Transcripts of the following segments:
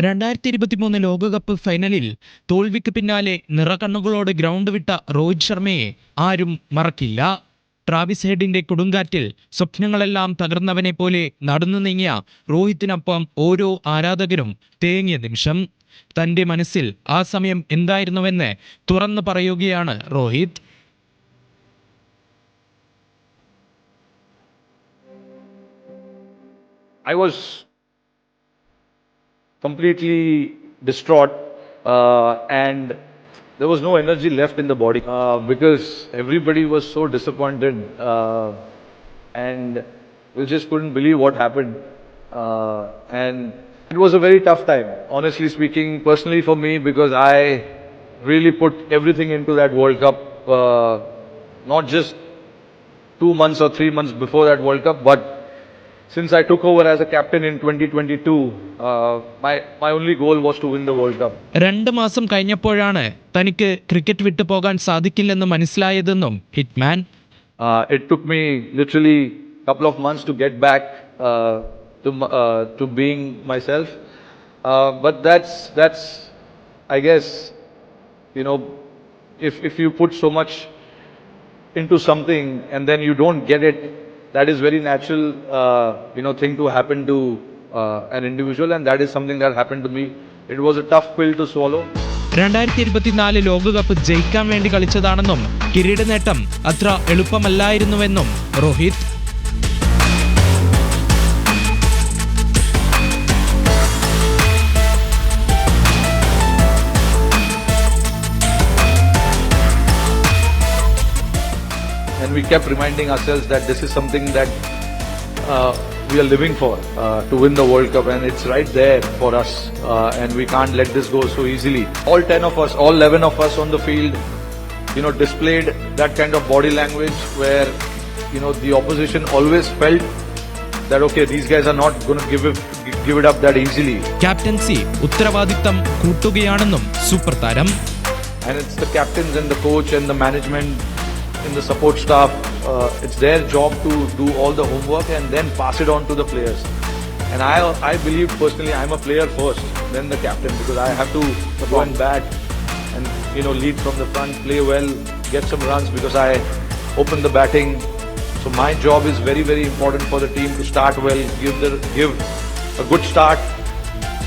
2023 ലോകകപ്പ് ഫൈനലിൽ തോൽവിക്ക് പിന്നാലെ നിറകണ്ണുകളോടെ ഗ്രൗണ്ട് വിട്ട രോഹിത് ശർമ്മയെ ആരും മറക്കില്ല. ട്രാവിസ് ഹെഡിന്റെ കൊടുങ്കാറ്റിൽ സ്വപ്നങ്ങളെല്ലാം തകർന്നവനെ പോലെ നടന്നു നീങ്ങിയ രോഹിത്തിനൊപ്പം ഓരോ ആരാധകരും തേങ്ങിയ നിമിഷം. തന്റെ മനസ്സിൽ ആ സമയം എന്തായിരുന്നുവെന്ന് തുറന്നു പറയുകയാണ് Rohit. I was completely distraught and there was no energy left in the body because everybody was so disappointed and we just couldn't believe what happened and it was a very tough time, honestly speaking, personally for me, because I really put everything into that World Cup, not just 2 months or 3 months before that World Cup, but since I took over as a captain in 2022, my only goal was to win the World Cup. 2 മാസം കഴിഞ്ഞപ്പോഴാണ് തനിക്ക് cricket വിട്ടു പോകാൻ സാധിക്കില്ലെന്ന് മനസ്സിലായതെന്നും Hitman. It took me literally a couple of months to get back to being myself, but that's I guess, you know, if you put so much into something and then you don't get it, that is very natural thing to happen to an individual, and that is something that happened to me. It was a tough pill to swallow. 2024 ലോകകപ്പ് ജയിക്കാൻ വേണ്ടി കളിച്ചതാണെന്നും കിരീട നേട്ടം അത്ര എളുപ്പമല്ലായിരുന്നുവെന്നും Rohit. And we kept reminding ourselves that this is something that we are living for, to win the World Cup, and it's right there for us, and we can't let this go so easily. All 10 of us, all 11 of us on the field, displayed that kind of body language where, the opposition always felt that, okay, these guys are not going to give it up that easily. Captaincy ഉത്തരവാദിത്തം കൂട്ടുകയാണെന്നും super താരം. And it's the captains and the coach and the management in the support staff, it's their job to do all the homework and then pass it on to the players. And I believe personally I'm a player first, then the captain, because I have to go and bat and lead from the front, play well, get some runs because I open the batting. So my job is very, very important for the team to start well, give a good start.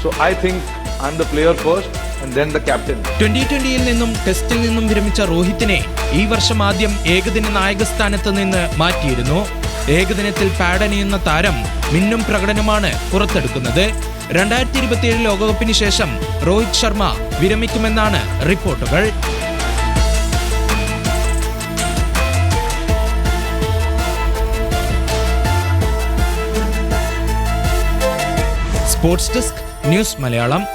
So I think I'm the player first and then the captain. 2020-ൽ നിന്നും ടെസ്റ്റിൽ നിന്നും വിരമിച്ച രോഹിത്തിനെ ഈ വർഷം ആദ്യം ഏകദിന നായകസ്ഥാനത്ത് നിന്ന് മാറ്റിയിരുന്നു. ഏകദിനത്തിൽ പാഡണിയുന്ന താരം മിന്നും പ്രകടനമാണ് പുറത്തെടുക്കുന്നത്. 2027 ലോകകപ്പിന് ശേഷം രോഹിത് ശർമ്മ വിരമിക്കുമെന്നാണ് റിപ്പോർട്ടുകൾ. Sports desk, news Malayalam.